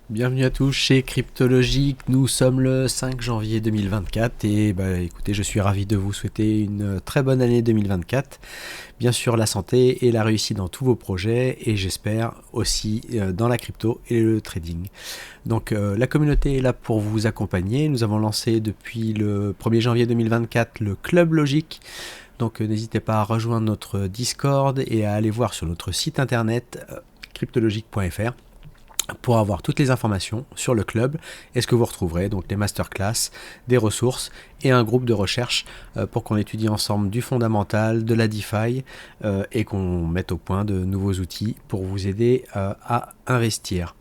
Bienvenue à tous chez Cryptologique, nous sommes le 5 janvier 2024 et écoutez, je suis ravi de vous souhaiter une très bonne année 2024. Bien sûr la santé et la réussite dans tous vos projets et j'espère aussi dans la crypto et le trading. Donc la communauté est là pour vous accompagner, nous avons lancé depuis le 1er janvier 2024 le Club Logique. Donc n'hésitez pas à rejoindre notre Discord et à aller voir sur notre site internet cryptologique.fr pour avoir toutes les informations sur le club et ce que vous retrouverez, donc les masterclass, des ressources et un groupe de recherche pour qu'on étudie ensemble du fondamental, de la DeFi et qu'on mette au point de nouveaux outils pour vous aider à investir.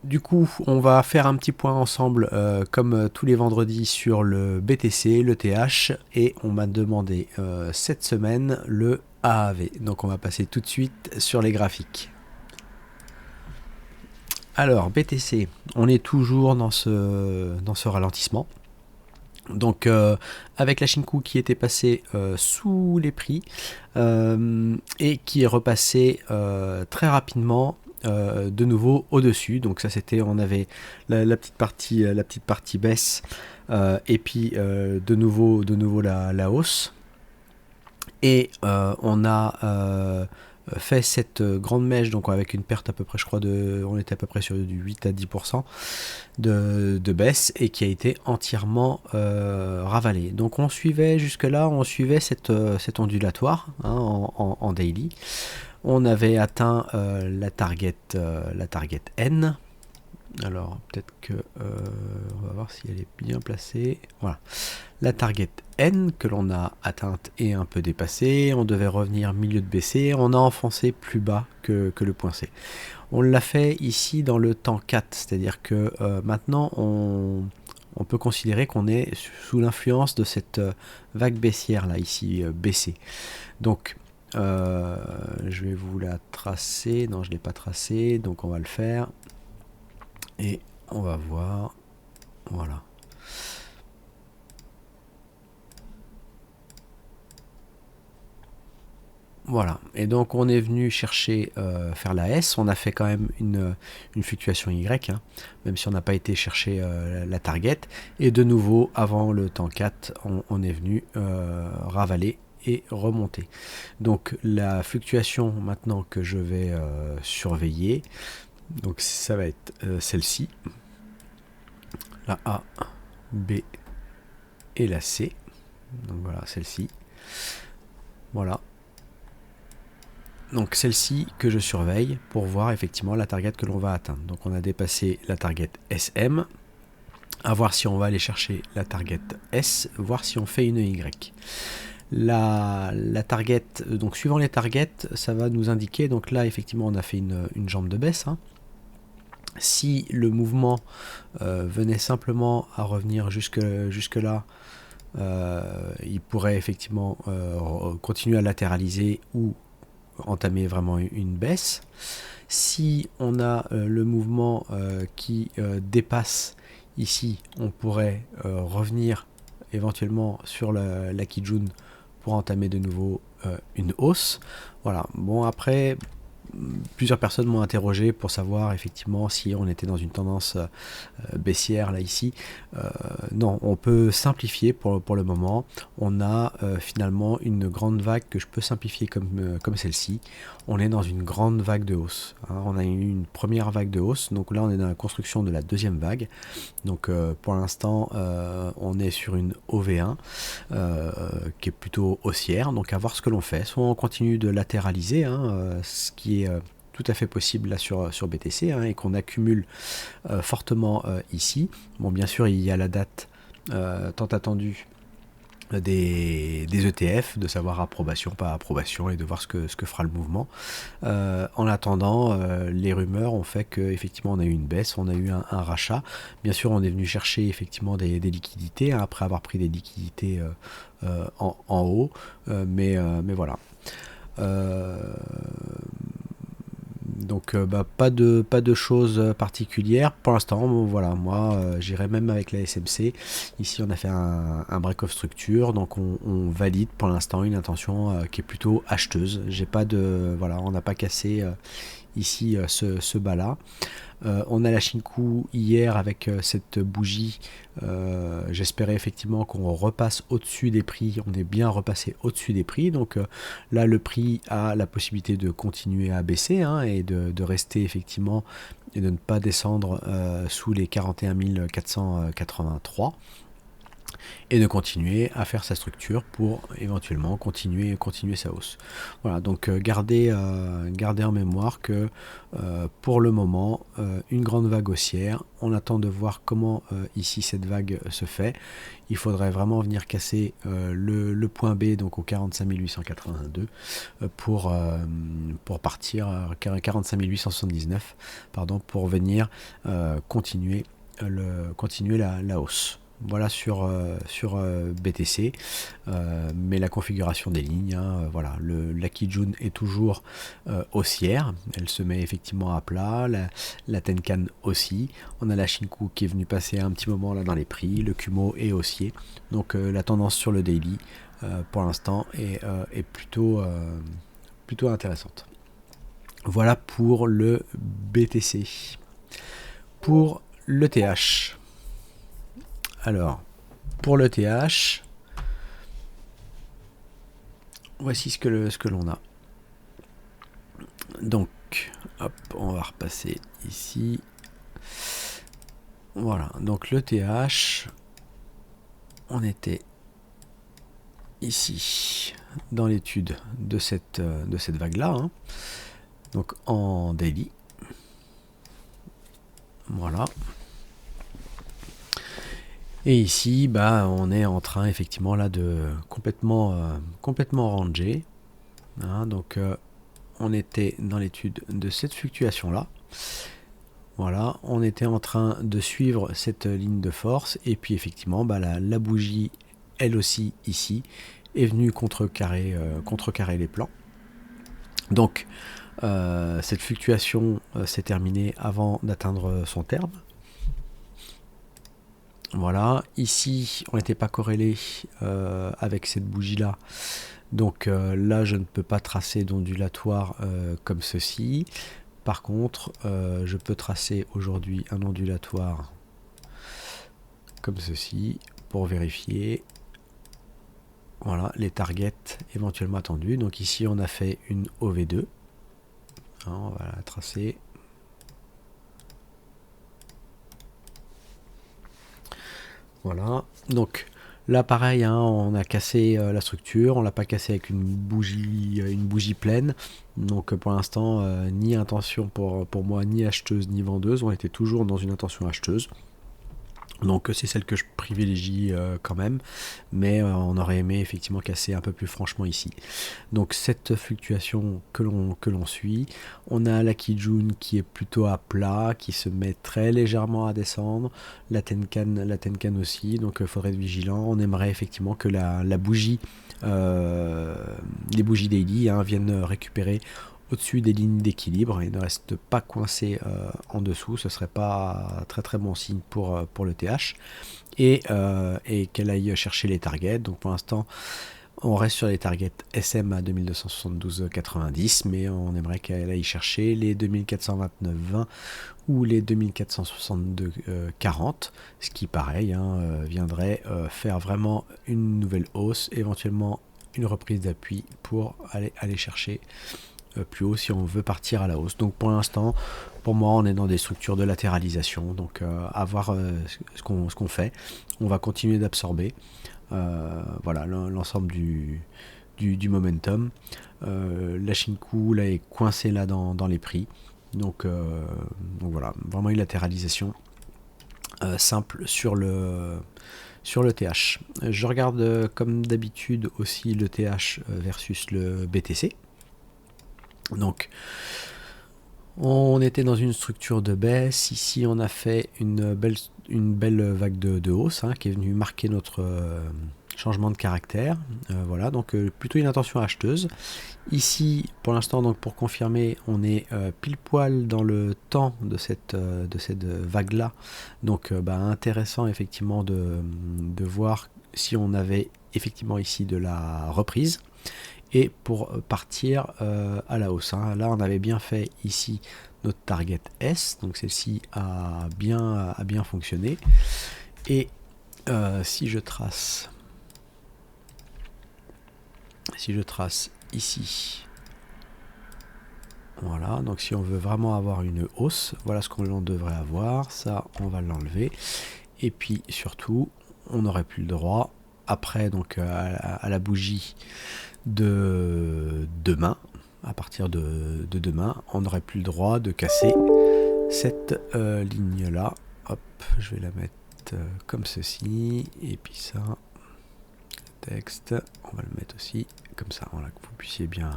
Du coup, on va faire un petit point ensemble, comme tous les vendredis, sur le BTC, le TH, et on m'a demandé cette semaine le AAV. Donc on va passer tout de suite sur les graphiques. Alors, BTC, on est toujours dans ce ralentissement. Donc avec la Shinku qui était passée sous les prix et qui est repassée très rapidement de nouveau au-dessus. Donc ça c'était, on avait la petite partie baisse et puis de nouveau la hausse. Et on a fait cette grande mèche, donc avec une perte à peu près, je crois, on était à peu près sur du 8 à 10% de baisse et qui a été entièrement ravalée. Donc on suivait jusque-là, cet ondulatoire en daily. On avait atteint la target N. Alors peut-être que on va voir si elle est bien placée. Voilà. La target N que l'on a atteinte et un peu dépassée. On devait revenir milieu de baissier. On a enfoncé plus bas que le point C. On l'a fait ici dans le temps 4. C'est-à-dire que maintenant on peut considérer qu'on est sous l'influence de cette vague baissière là ici baissée. Donc je vais vous la tracer. Non, je ne l'ai pas tracée. Donc on va le faire. Et on va voir. Voilà. Voilà, et donc on est venu chercher faire la S, on a fait quand même une fluctuation Y, hein, même si on n'a pas été chercher la target, et de nouveau avant le temps 4, on est venu ravaler et remonter. Donc la fluctuation maintenant que je vais surveiller, donc ça va être celle-ci, la A, B et la C, donc voilà celle-ci, voilà. Donc celle-ci que je surveille pour voir effectivement la target que l'on va atteindre. Donc on a dépassé la target SM, à voir si on va aller chercher la target S, voir si on fait une Y. La target, donc suivant les targets, ça va nous indiquer, donc là effectivement on a fait une jambe de baisse. Hein. Si le mouvement venait simplement à revenir jusque là, il pourrait effectivement continuer à latéraliser ou entamer vraiment une baisse. Si on a le mouvement qui dépasse ici, on pourrait revenir éventuellement sur la Kijun pour entamer de nouveau une hausse. Voilà, bon après plusieurs personnes m'ont interrogé pour savoir effectivement si on était dans une tendance baissière là ici. Non, on peut simplifier pour le moment. On a finalement une grande vague que je peux simplifier comme celle-ci. On est dans une grande vague de hausse. Hein. On a eu une première vague de hausse, donc là on est dans la construction de la deuxième vague. Donc pour l'instant on est sur une OV1 qui est plutôt haussière. Donc à voir ce que l'on fait. Soit on continue de latéraliser, hein, ce qui est tout à fait possible là sur BTC, hein, et qu'on accumule fortement ici. Bon, bien sûr, il y a la date tant attendue des ETF, de savoir approbation, pas approbation, et de voir ce que fera le mouvement. En attendant, les rumeurs ont fait qu'effectivement on a eu une baisse, on a eu un rachat. Bien sûr, on est venu chercher effectivement des liquidités, hein, après avoir pris des liquidités en haut, mais voilà. Donc pas de choses particulières pour l'instant. Bon, voilà, moi j'irai même avec la SMC. Ici on a fait un break-off structure, donc on valide pour l'instant une intention qui est plutôt acheteuse. J'ai pas de, voilà, on n'a pas cassé ici ce bas là. On a la Shinku hier avec cette bougie. J'espérais effectivement qu'on repasse au-dessus des prix. On est bien repassé au-dessus des prix. Donc là, le prix a la possibilité de continuer à baisser et de rester effectivement et de ne pas descendre sous les 41 483. Et de continuer à faire sa structure pour éventuellement continuer sa hausse. Voilà, donc gardez en mémoire que pour le moment, une grande vague haussière. On attend de voir comment ici cette vague se fait. Il faudrait vraiment venir casser le point B, donc au 45 882, pour partir à 45 879, pardon, pour venir continuer la hausse. Voilà sur BTC, mais la configuration des lignes, voilà, la Kijun est toujours haussière, elle se met effectivement à plat, la Tenkan aussi, on a la Shinku qui est venue passer un petit moment là dans les prix, le Kumo est haussier, donc la tendance sur le daily pour l'instant est plutôt intéressante. Voilà pour le BTC. Pour l'ETH. Alors, pour l'ETH, voici ce que l'on a. Donc, hop, on va repasser ici. Voilà, donc l'ETH, on était ici dans l'étude de cette vague-là. Donc en daily. Voilà. Et ici, on est en train effectivement là de complètement ranger. Donc on était dans l'étude de cette fluctuation là. Voilà, on était en train de suivre cette ligne de force et puis effectivement la bougie, elle aussi ici, est venue contrecarrer les plans. Donc cette fluctuation s'est terminée avant d'atteindre son terme. Voilà, ici on n'était pas corrélé avec cette bougie là, donc là je ne peux pas tracer d'ondulatoire comme ceci. Par contre je peux tracer aujourd'hui un ondulatoire comme ceci pour vérifier, voilà, les targets éventuellement attendus. Donc ici on a fait une OV2, on va la tracer. Voilà, donc là pareil, on a cassé la structure, on l'a pas cassé avec une bougie pleine, donc pour l'instant ni intention pour moi, ni acheteuse ni vendeuse, on était toujours dans une intention acheteuse. Donc c'est celle que je privilégie quand même, mais on aurait aimé effectivement casser un peu plus franchement ici. Donc cette fluctuation que l'on suit, on a la Kijun qui est plutôt à plat, qui se met très légèrement à descendre, la Tenkan aussi, donc il faudrait être vigilant. On aimerait effectivement que la bougie, les bougies daily viennent récupérer au-dessus des lignes d'équilibre et ne reste pas coincé en dessous. Ce serait pas très très bon signe pour le TH, et qu'elle aille chercher les targets. Donc pour l'instant on reste sur les targets SM à 2272,90, mais on aimerait qu'elle aille chercher les 2429,20 ou les 2462,40, ce qui pareil viendrait faire vraiment une nouvelle hausse, éventuellement une reprise d'appui pour aller chercher plus haut si on veut partir à la hausse. Donc pour l'instant, pour moi, on est dans des structures de latéralisation, donc à voir ce qu'on fait. On va continuer d'absorber voilà l'ensemble du momentum. La Shinku là est coincée là dans les prix, donc voilà, vraiment une latéralisation simple sur le TH. Je regarde comme d'habitude aussi le TH versus le BTC. Donc on était dans une structure de baisse. Ici on a fait une belle vague de hausse qui est venue marquer notre changement de caractère. Voilà, donc plutôt une intention acheteuse. Ici pour l'instant, donc pour confirmer, on est pile poil dans le temps de cette vague là. Donc intéressant effectivement de voir si on avait effectivement ici de la reprise. et pour partir à la hausse. Hein. Là, on avait bien fait ici notre target S, donc celle-ci a bien fonctionné. Et si je trace ici, voilà, donc si on veut vraiment avoir une hausse, voilà ce qu'on devrait avoir. Ça, on va l'enlever. Et puis surtout, on n'aurait plus le droit, après donc à la bougie de demain, à partir de demain, on n'aurait plus le droit de casser cette ligne là. Hop, je vais la mettre comme ceci, et puis ça, texte, on va le mettre aussi comme ça, voilà, que vous puissiez bien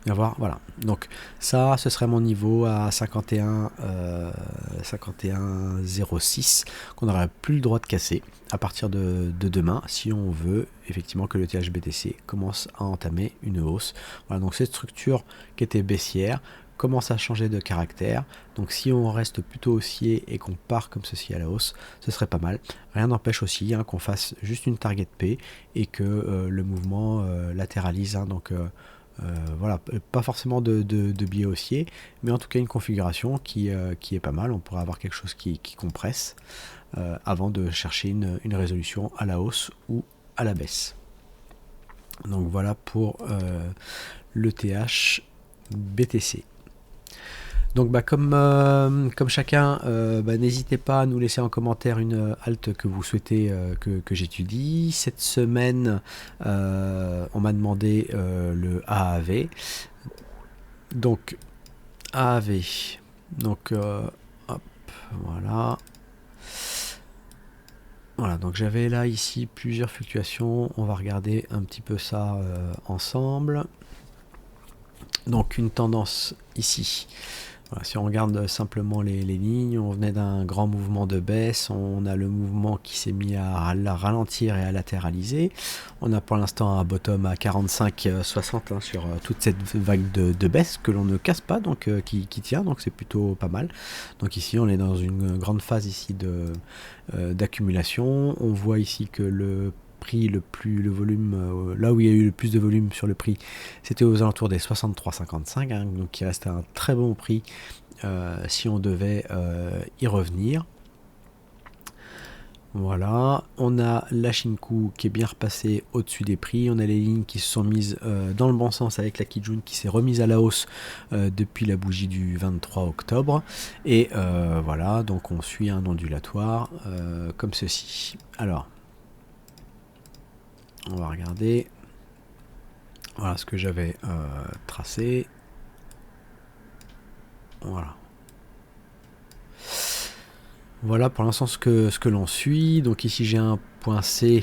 voir. Voilà, donc ça, ce serait mon niveau à 51,06 qu'on n'aurait plus le droit de casser à partir de demain, si on veut effectivement que le THBTC commence à entamer une hausse. Voilà, donc cette structure qui était baissière commence à changer de caractère. Donc si on reste plutôt haussier et qu'on part comme ceci à la hausse, ce serait pas mal. Rien n'empêche aussi qu'on fasse juste une target P et que le mouvement latéralise. Donc voilà, pas forcément de biais haussier, mais en tout cas une configuration qui est pas mal. On pourrait avoir quelque chose qui compresse avant de chercher une résolution à la hausse ou à la baisse. Donc voilà pour le THBTC. Donc comme chacun, n'hésitez pas à nous laisser en commentaire une halte que vous souhaitez que j'étudie. Cette semaine, on m'a demandé le AAV. Donc AAV. Donc hop, voilà. Voilà, donc j'avais là ici plusieurs fluctuations. On va regarder un petit peu ça ensemble. Donc une tendance ici. Voilà, si on regarde simplement les lignes, on venait d'un grand mouvement de baisse, on a le mouvement qui s'est mis à ralentir et à latéraliser. On a pour l'instant un bottom à 45,60 sur toute cette vague de baisse que l'on ne casse pas, donc qui tient, donc c'est plutôt pas mal. Donc ici on est dans une grande phase ici d'accumulation. On voit ici que le prix le volume, là où il y a eu le plus de volume sur le prix, c'était aux alentours des 63,55, donc qui reste un très bon prix si on devait y revenir. Voilà, on a la Shinku qui est bien repassée au-dessus des prix, on a les lignes qui se sont mises dans le bon sens avec la Kijun qui s'est remise à la hausse depuis la bougie du 23 octobre, et voilà, donc on suit un ondulatoire comme ceci. Alors, on va regarder. Voilà ce que j'avais tracé. Voilà. Voilà pour l'instant ce que l'on suit. Donc ici j'ai un point C,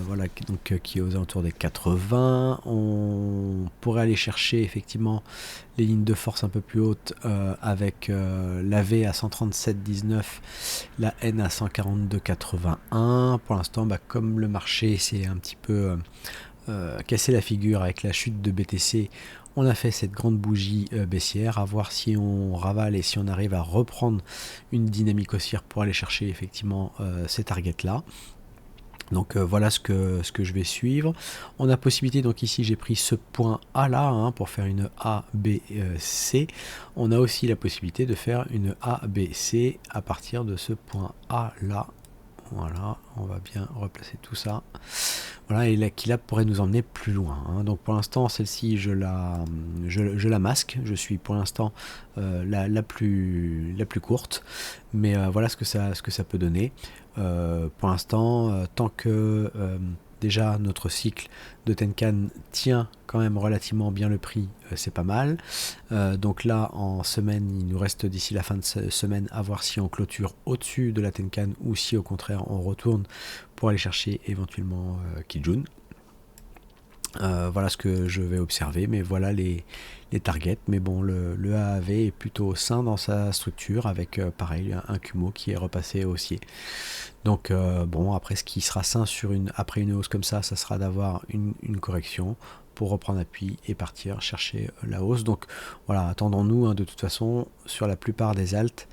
voilà, donc qui est aux alentours des 80. On pourrait aller chercher effectivement les lignes de force un peu plus hautes avec la V à 137,19, la N à 142,81. Pour l'instant, comme le marché s'est un petit peu cassé la figure avec la chute de BTC, on a fait cette grande bougie baissière, à voir si on ravale et si on arrive à reprendre une dynamique haussière pour aller chercher effectivement ces targets là. Donc voilà ce que je vais suivre. On a possibilité, donc ici j'ai pris ce point A là pour faire une A, B, C. On a aussi la possibilité de faire une A, B, C à partir de ce point A là. Voilà, on va bien replacer tout ça. Voilà, et qui là pourrait nous emmener plus loin. Donc pour l'instant, celle-ci, je la masque. Je suis pour l'instant la plus courte. Mais voilà ce que ça peut donner. Pour l'instant, tant que déjà notre cycle de Tenkan tient quand même relativement bien le prix, c'est pas mal. Donc là en semaine, il nous reste d'ici la fin de semaine à voir si on clôture au-dessus de la Tenkan ou si au contraire on retourne pour aller chercher éventuellement Kijun. Voilà ce que je vais observer, mais voilà les targets. Mais bon, le AAV est plutôt sain dans sa structure avec pareil un Kumo qui est repassé haussier. Donc bon, après ce qui sera sain après une hausse comme ça sera d'avoir une correction pour reprendre appui et partir chercher la hausse. Donc voilà, attendons-nous de toute façon sur la plupart des alts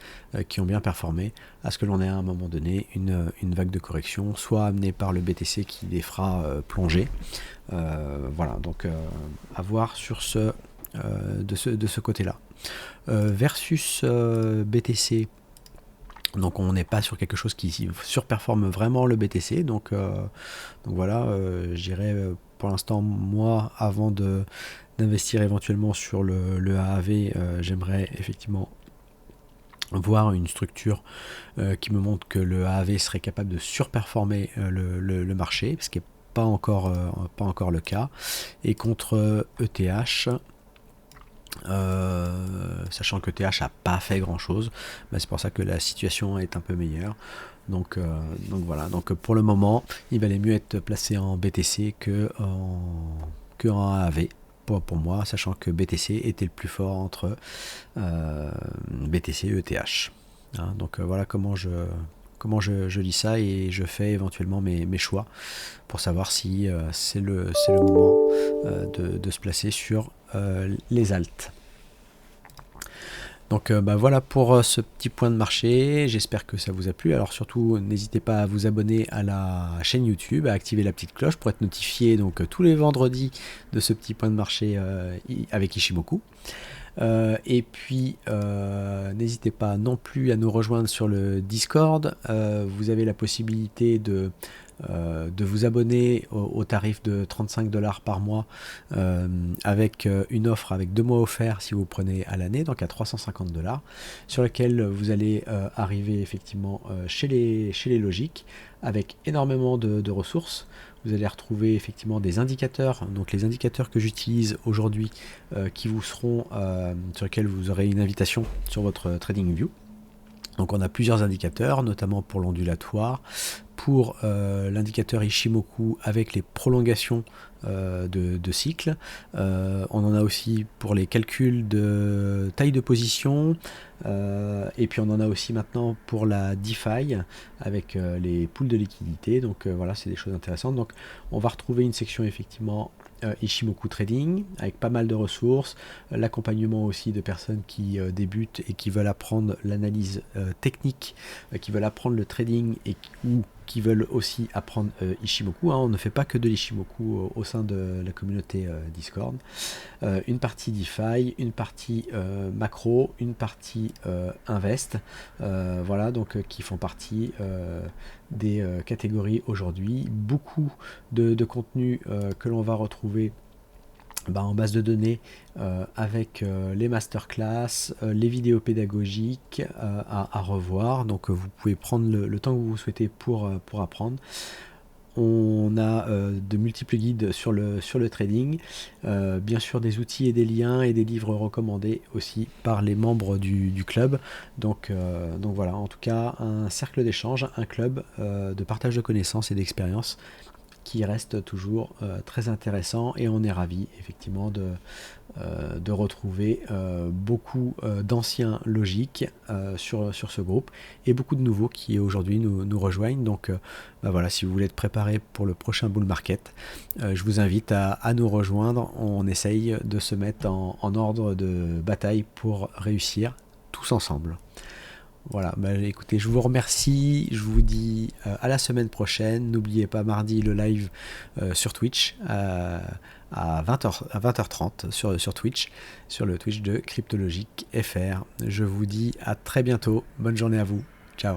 qui ont bien performé à ce que l'on ait à un moment donné une vague de correction, soit amenée par le BTC qui les fera plonger. Voilà, donc à voir sur de ce côté-là. Versus BTC, donc on n'est pas sur quelque chose qui surperforme vraiment le BTC, donc voilà, je dirais pour l'instant, moi, avant d'investir éventuellement sur le AAV, j'aimerais effectivement voir une structure qui me montre que le AAV serait capable de surperformer le marché, ce qui n'est pas encore le cas. Et contre ETH, sachant que ETH n'a pas fait grand chose, c'est pour ça que la situation est un peu meilleure. Donc voilà, donc pour le moment il valait mieux être placé en BTC que en AAV pour moi, sachant que BTC était le plus fort entre BTC et ETH. Hein, donc voilà comment je lis ça, et je fais éventuellement mes choix pour savoir si c'est le moment de se placer sur les alts. Donc voilà pour ce petit point de marché, j'espère que ça vous a plu. Alors surtout n'hésitez pas à vous abonner à la chaîne YouTube, à activer la petite cloche pour être notifié donc tous les vendredis de ce petit point de marché avec Ishimoku. Et puis n'hésitez pas non plus à nous rejoindre sur le Discord. Vous avez la possibilité de vous abonner au tarif de 35$ par mois avec une offre avec 2 mois offerts si vous prenez à l'année, donc à 350$, sur lequel vous allez arriver effectivement chez les logiques avec énormément de ressources. Vous allez retrouver effectivement des indicateurs, donc les indicateurs que j'utilise aujourd'hui qui vous seront sur lesquels vous aurez une invitation sur votre TradingView. Donc on a plusieurs indicateurs, notamment pour l'ondulatoire, pour l'indicateur Ishimoku avec les prolongations de cycle. On en a aussi pour les calculs de taille de position, et puis on en a aussi maintenant pour la DeFi avec les pools de liquidité. Donc voilà, c'est des choses intéressantes. Donc on va retrouver une section effectivement Ishimoku Trading avec pas mal de ressources, l'accompagnement aussi de personnes qui débutent et qui veulent apprendre l'analyse technique, qui veulent apprendre le trading ou qui veulent aussi apprendre Ishimoku. On ne fait pas que de l'Ishimoku au sein de la communauté Discord. Une partie DeFi, une partie macro, une partie invest, voilà, donc qui font partie des catégories aujourd'hui. Beaucoup de contenu que l'on va retrouver en base de données avec les masterclass, les vidéos pédagogiques à revoir. Donc vous pouvez prendre le temps que vous souhaitez pour apprendre. On a de multiples guides sur le trading, bien sûr des outils et des liens et des livres recommandés aussi par les membres du club. Donc voilà, en tout cas un cercle d'échange, un club de partage de connaissances et d'expériences qui reste toujours très intéressant, et on est ravi effectivement de retrouver beaucoup d'anciens logiques sur ce groupe, et beaucoup de nouveaux qui aujourd'hui nous rejoignent. Donc voilà, si vous voulez être préparé pour le prochain bull market, je vous invite à nous rejoindre. On essaye de se mettre en ordre de bataille pour réussir tous ensemble. Voilà, écoutez, je vous remercie, je vous dis à la semaine prochaine. N'oubliez pas mardi le live sur Twitch à 20h30 sur Twitch, sur le Twitch de Cryptologique FR. Je vous dis à très bientôt, bonne journée à vous, ciao.